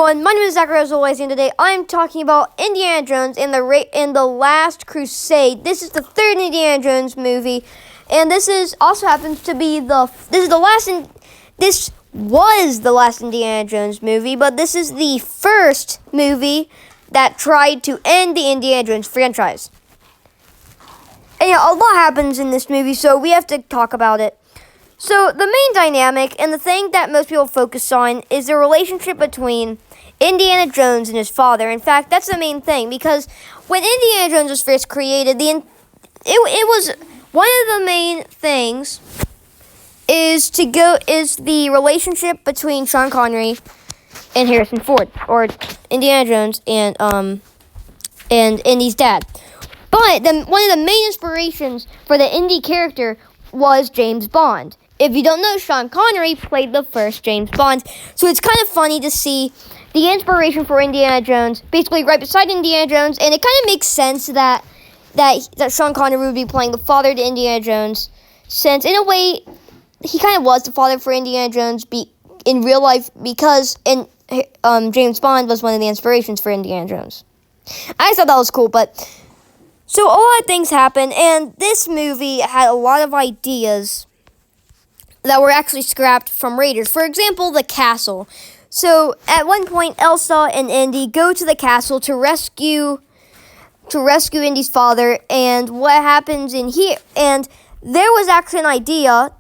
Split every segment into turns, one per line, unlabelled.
everyone, my name is Zachary as always, and today I'm talking about Indiana Jones in the Last Crusade. This is the third Indiana Jones movie, and this also happens to be this was the last Indiana Jones movie, but this is the first movie that tried to end the Indiana Jones franchise. And a lot happens in this movie, so we have to talk about it. So the main dynamic and the thing that most people focus on is the relationship between Indiana Jones and his father. In fact, that's the main thing, because when Indiana Jones was first created, it was one of the main things is the relationship between Sean Connery and Harrison Ford, or Indiana Jones and Indy's dad. But one of the main inspirations for the Indy character was James Bond. If you don't know, Sean Connery played the first James Bond, so it's kind of funny to see the inspiration for Indiana Jones basically right beside Indiana Jones, and it kind of makes sense that Sean Connery would be playing the father to Indiana Jones, since in a way he kind of was the father for Indiana Jones in real life, because James Bond was one of the inspirations for Indiana Jones. I thought that was cool, but so a lot of things happened, and this movie had a lot of ideas that were actually scrapped from Raiders. For example, the castle. So at one point, Elsa and Indy go to the castle to rescue Indy's father, and what happens in here? And there was actually an idea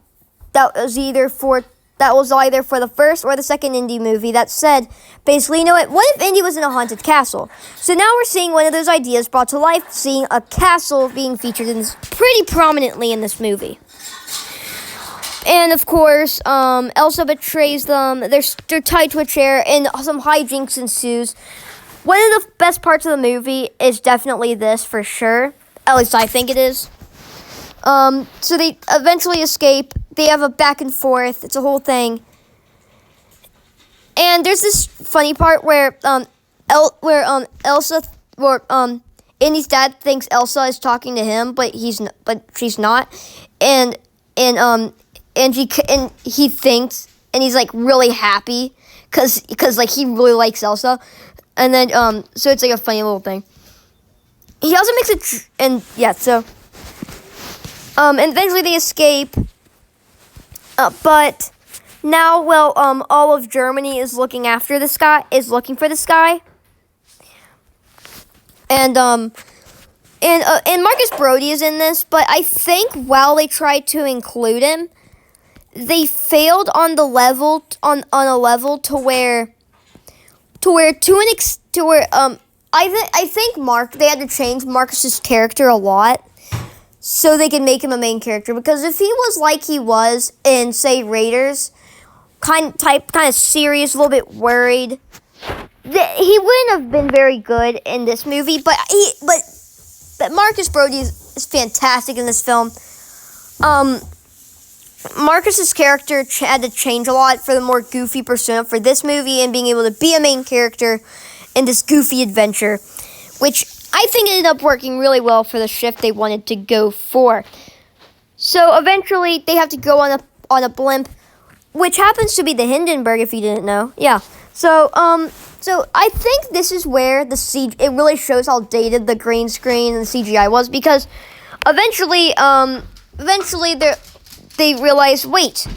that was either for the first or the second Indy movie that said, basically, you know what if Indy was in a haunted castle? So now we're seeing one of those ideas brought to life, seeing a castle being featured pretty prominently in this movie. And of course, Elsa betrays them. They're tied to a chair, and some hijinks ensues. One of the best parts of the movie is definitely this, for sure. At least I think it is. So they eventually escape. They have a back and forth. It's a whole thing. And there's this funny part where Indy's dad thinks Elsa is talking to him, but she's not. And he thinks, and he's like really happy because like he really likes Elsa, and then so it's like a funny little thing. He also makes and eventually they escape, but now all of Germany is looking for this guy, and Marcus Brody is in this, but I think while they tried to include him, they failed on a level to where I think they had to change Marcus's character a lot so they could make him a main character, because if he was like he was in, say, Raiders, kind of serious, a little bit worried, he wouldn't have been very good in this movie. But Marcus Brody is fantastic in this film. Marcus's character had to change a lot for the more goofy persona for this movie, and being able to be a main character in this goofy adventure, which I think ended up working really well for the shift they wanted to go for. So eventually they have to go on a blimp, which happens to be the Hindenburg, if you didn't know. Yeah. So I think this is where it really shows how dated the green screen and the CGI was, because eventually they realize, wait,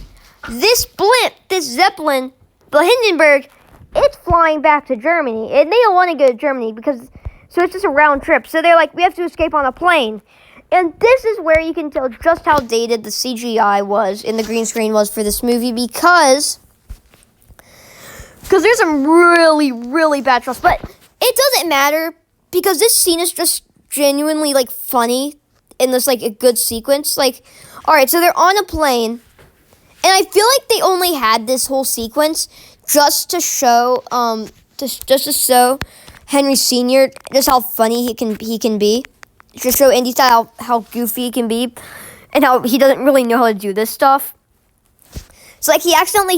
this blimp, this Zeppelin, the Hindenburg, it's flying back to Germany, and they don't want to go to Germany so it's just a round trip. So they're like, we have to escape on a plane. And this is where you can tell just how dated the CGI was and the green screen was for this movie, because there's some really, really bad shots. But it doesn't matter, because this scene is just genuinely, like, funny in this, like, a good sequence. Like, all right, so they're on a plane, and I feel like they only had this whole sequence just to show Henry Sr. just how funny he can be. To show Indy style how goofy he can be, and how he doesn't really know how to do this stuff. So like he accidentally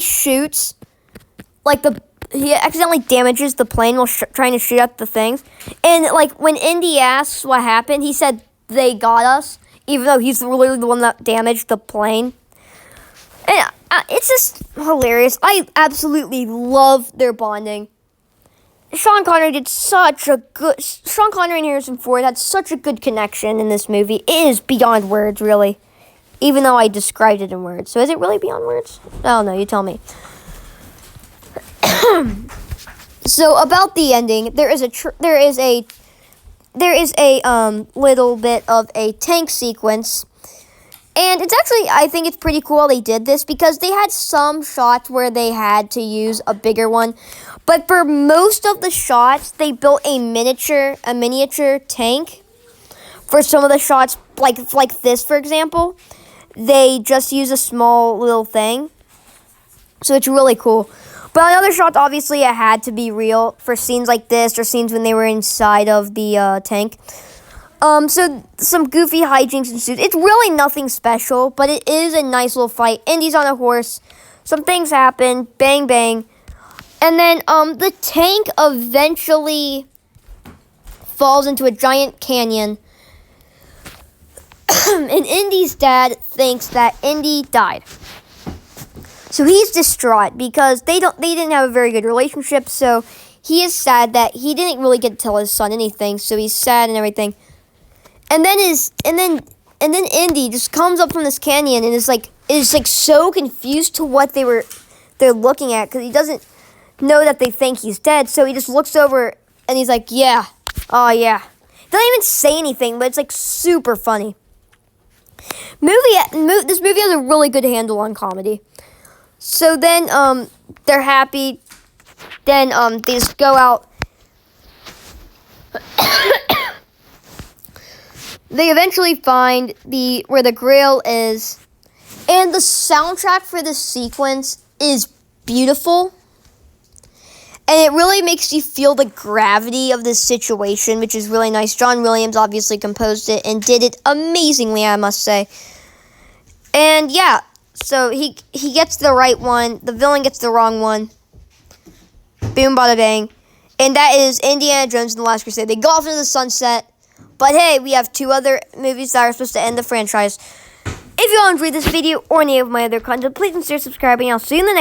damages the plane while trying to shoot at the things. And like when Indy asks what happened, he said they got us, even though he's really the one that damaged the plane. And it's just hilarious. I absolutely love their bonding. Sean Connery and Harrison Ford had such a good connection in this movie. It is beyond words, really. Even though I described it in words. So is it really beyond words? I don't know, you tell me. So about the ending, there is a little bit of a tank sequence. And it's actually, I think it's pretty cool they did this because they had some shots where they had to use a bigger one. But for most of the shots, they built a miniature tank. For some of the shots, like this, for example, they just use a small little thing. So it's really cool. But on other shots, obviously, it had to be real for scenes like this or scenes when they were inside of the tank. So some goofy hijinks ensued. It's really nothing special, but it is a nice little fight. Indy's on a horse. Some things happen. Bang, bang. And then the tank eventually falls into a giant canyon. And Indy's dad thinks that Indy died. So he's distraught because they didn't have a very good relationship. So he is sad that he didn't really get to tell his son anything. So he's sad and everything. And then Indy just comes up from this canyon and is so confused to what they're looking at because he doesn't know that they think he's dead. So he just looks over and he's like, yeah, oh yeah. Doesn't even say anything, but it's like super funny. This movie has a really good handle on comedy. So then they're happy. Then they just go out. They eventually find where the Grail is. And the soundtrack for this sequence is beautiful. And it really makes you feel the gravity of this situation, which is really nice. John Williams obviously composed it and did it amazingly, I must say. And yeah, so he gets the right one. The villain gets the wrong one. Boom, bada bang. And that is Indiana Jones and the Last Crusade. They go off into the sunset. But hey, we have 2 other movies that are supposed to end the franchise. If you all enjoyed this video or any of my other content, please consider subscribing. I'll see you in the next